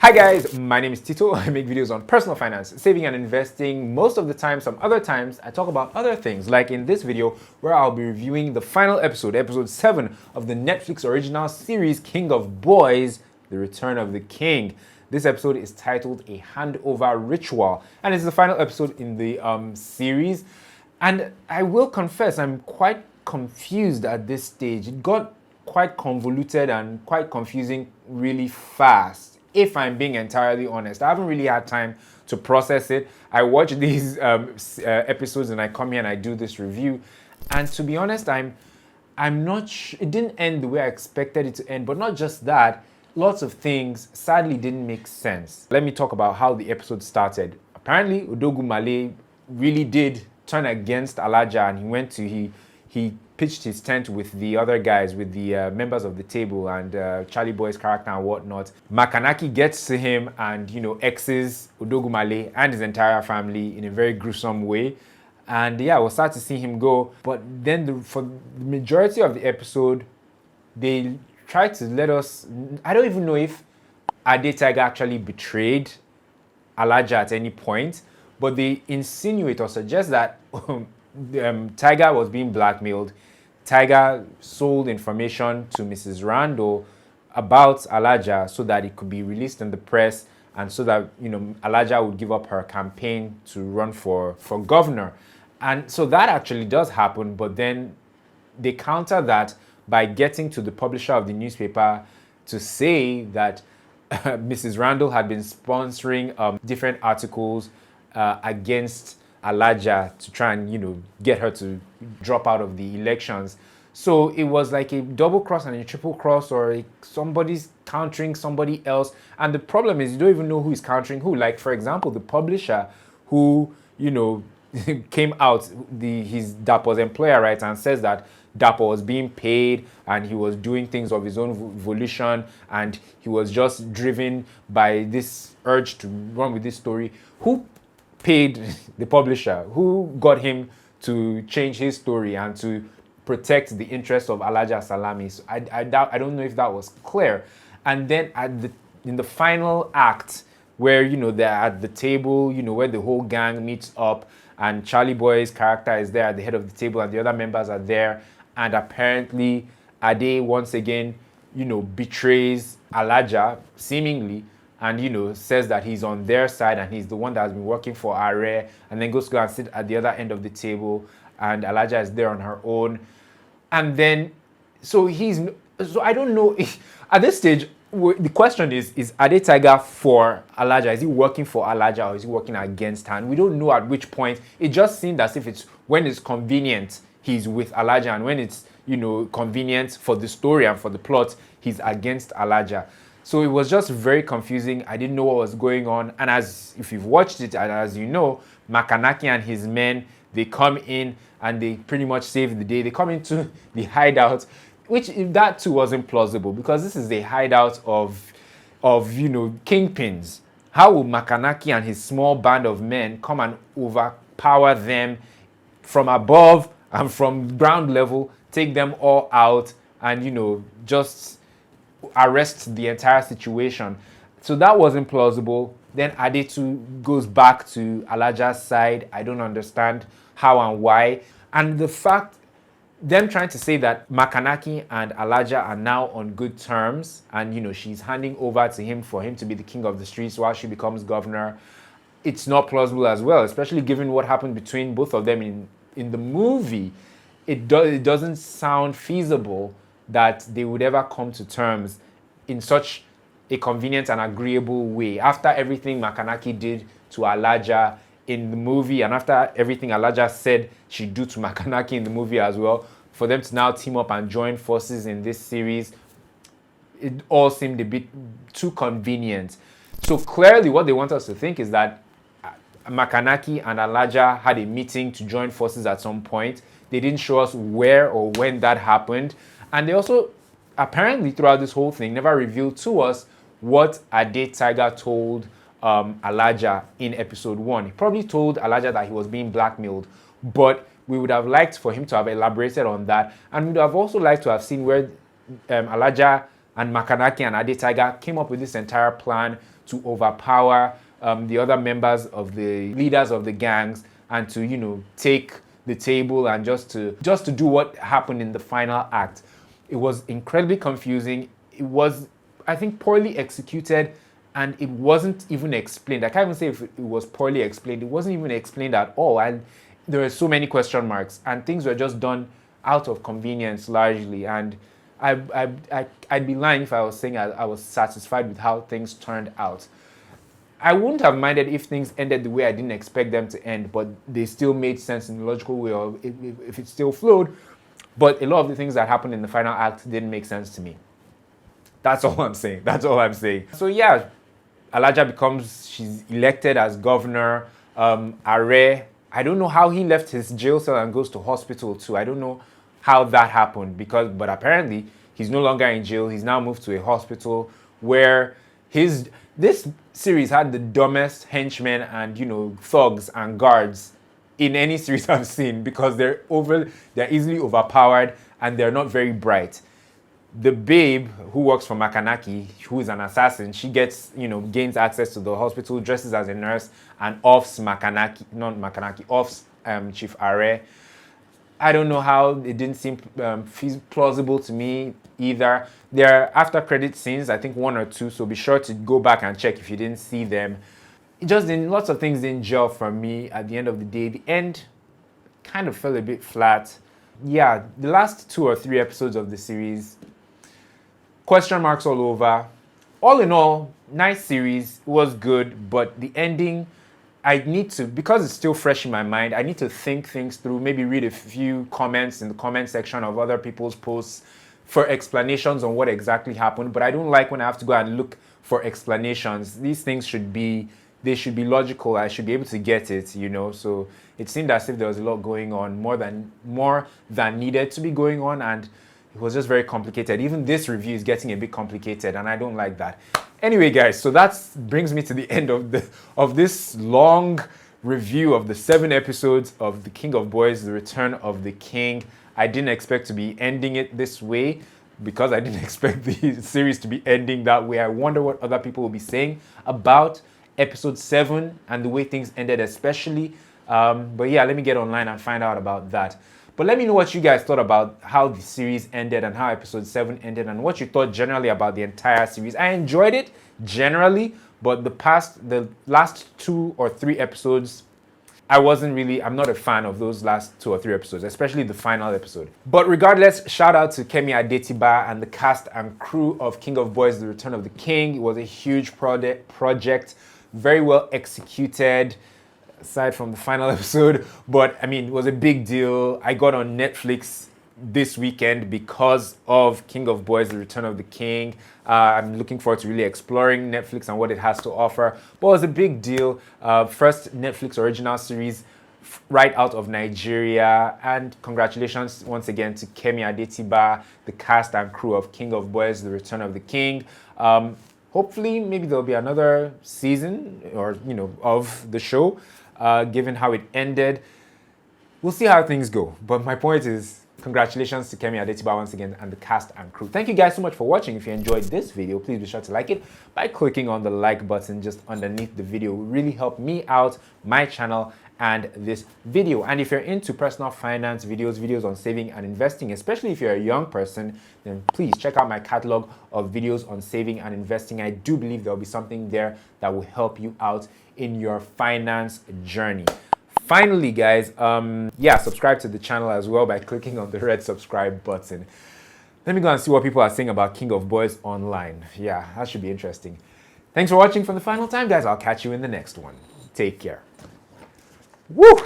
Hi guys, my name is Tito. I make videos on personal finance, saving and investing. Most of the time, some other times, I talk about other things, like in this video where I'll be reviewing the final episode, episode 7 of the Netflix original series King of Boys, The Return of the King. This episode is titled A Handover Ritual, and it's the final episode in the series. And I will confess, I'm quite confused at this stage. It got quite convoluted and quite confusing really fast. If I'm being entirely honest, I haven't really had time to process it. I watch these episodes and I come here and I do this review. And to be honest, I'm not sure. It didn't end the way I expected it to end. But not just that, lots of things sadly didn't make sense. Let me talk about how the episode started. Apparently, Odogwu Malay really did turn against Alaja, and he went to he pitched his tent with the other guys, with the members of the table and Charly Boy's character and whatnot. Makanaki gets to him and, exes Odogwu Malay and his entire family in a very gruesome way. And yeah, we'll start to see him go. But then for the majority of the episode, they try to let us... I don't even know if Ade Tiger actually betrayed Alaja at any point, but they insinuate or suggest that Tiger was being blackmailed. Tiger sold information to Mrs. Randall about Alaja so that it could be released in the press and so that, Alaja would give up her campaign to run for governor. And so that actually does happen, but then they counter that by getting to the publisher of the newspaper to say that Mrs. Randall had been sponsoring different articles against Alaja to try and, get her to drop out of the elections. So it was like a double cross and a triple cross, or somebody's countering somebody else. And the problem is you don't even know who is countering who. Like, for example, the publisher who, came out, his Dapo's employer, right, and says that Dapo was being paid and he was doing things of his own volition and he was just driven by this urge to run with this story. Who paid the publisher? Who got him to change his story and to protect the interests of Eniola Salami? So I don't know if that was clear. And then in the final act, where they're at the table, where the whole gang meets up, and Charly Boy's character is there at the head of the table, and the other members are there, and apparently Ade once again, betrays Alaja seemingly, and says that he's on their side and he's the one that has been working for Are, and then goes to go and sit at the other end of the table, and Alaja is there on her own. And then so I don't know if, at this stage the question is Ade Tiger for Alaja? Is he working for Alaja or is he working against her? And we don't know at which point. It just seemed as if it's when it's convenient he's with Alaja, and when it's convenient for the story and for the plot he's against Alaja. So it was just very confusing. I didn't know what was going on. And if you've watched it, and as you know, Makanaki and his men, they come in and they pretty much save the day. They come into the hideout, which that too wasn't plausible, because this is a hideout of kingpins. How will Makanaki and his small band of men come and overpower them from above and from ground level, take them all out, and just arrest the entire situation? So that wasn't plausible. Then Adetu goes back to Alaja's side. I don't understand how and why. And the fact, them trying to say that Makanaki and Alaja are now on good terms, and she's handing over to him for him to be the king of the streets while she becomes governor, it's not plausible as well, especially given what happened between both of them in the movie. It doesn't sound feasible that they would ever come to terms in such a convenient and agreeable way. After everything Makanaki did to Alaja in the movie, and after everything Alaja said she'd do to Makanaki in the movie as well, for them to now team up and join forces in this series, it all seemed a bit too convenient. So clearly what they want us to think is that Makanaki and Alaja had a meeting to join forces at some point. They didn't show us where or when that happened. And they also, apparently throughout this whole thing, never revealed to us what Ade Tiger told Alaja in episode 1. He probably told Alaja that he was being blackmailed, but we would have liked for him to have elaborated on that, and we would have also liked to have seen where Alaja and Makanaki and Adetiger came up with this entire plan to overpower the other members of the leaders of the gangs and to, you know, take the table and just to do what happened in the final act. It was incredibly confusing. It was, I think, poorly executed, and it wasn't even explained. I can't even say if it was poorly explained. It wasn't even explained at all, and there were so many question marks, and things were just done out of convenience largely. And I'd be lying if I was saying I was satisfied with how things turned out. I wouldn't have minded if things ended the way I didn't expect them to end, but they still made sense in a logical way, or if it still flowed. But a lot of the things that happened in the final act didn't make sense to me. That's all I'm saying. That's all I'm saying. So yeah, Alaja she's elected as governor. Are, I don't know how he left his jail cell and goes to hospital too. I don't know how that happened, but apparently he's no longer in jail. He's now moved to a hospital where this series had the dumbest henchmen and, you know, thugs and guards in any series I've seen, because they're easily overpowered and they're not very bright. The babe who works for Makanaki, who is an assassin, she gets, you know, gains access to the hospital, dresses as a nurse, and offs Chief Are. I don't know how it didn't seem plausible to me either. There are after credit scenes, I think 1 or 2, so be sure to go back and check if you didn't see them. It just didn't, lots of things didn't gel for me at the end of the day. The end kind of fell a bit flat. Yeah, the last 2 or 3 episodes of the series, question marks all over. All in all, nice series, it was good, but the ending, I need to, because it's still fresh in my mind, I need to think things through, maybe read a few comments in the comment section of other people's posts for explanations on what exactly happened. But I don't like when I have to go and look for explanations. These things should be logical. I should be able to get it, you know. So it seemed as if there was a lot going on, more than needed to be going on, and it was just very complicated. Even this review is getting a bit complicated, and I don't like that. Anyway, guys, so that brings me to the end of this long review of the 7 episodes of The King of Boys, The Return of the King. I didn't expect to be ending it this way, because I didn't expect the series to be ending that way. I wonder what other people will be saying about episode 7 and the way things ended especially. But yeah, let me get online and find out about that. But let me know what you guys thought about how the series ended and how episode 7 ended, and what you thought generally about the entire series. I enjoyed it generally, but the last 2 or 3 episodes, I'm not a fan of those last 2 or 3 episodes, especially the final episode. But regardless, shout out to Kemi Adetiba and the cast and crew of King of Boys, The Return of the King. It was a huge project, very well executed, aside from the final episode. But I mean, it was a big deal. I got on Netflix this weekend because of King of Boys, The Return of the King. I'm looking forward to really exploring Netflix and what it has to offer. But it was a big deal. First Netflix original series right out of Nigeria. And congratulations once again to Kemi Adetiba, the cast and crew of King of Boys, The Return of the King. Hopefully, maybe there'll be another season or, you know, of the show, given how it ended. We'll see how things go. But my point is, congratulations to Kemi Adetiba once again and the cast and crew. Thank you guys so much for watching. If you enjoyed this video, please be sure to like it by clicking on the like button just underneath the video. It will really help me out, my channel, and this video. And if you're into personal finance videos on saving and investing, especially if you're a young person, then please check out my catalog of videos on saving and investing. I do believe there'll be something there that will help you out in your finance journey. Finally, guys, subscribe to the channel as well by clicking on the red subscribe button. Let me go and see what people are saying about King of Boys online. Yeah, that should be interesting. Thanks for watching for the final time, guys. I'll catch you in the next one. Take care. Woo!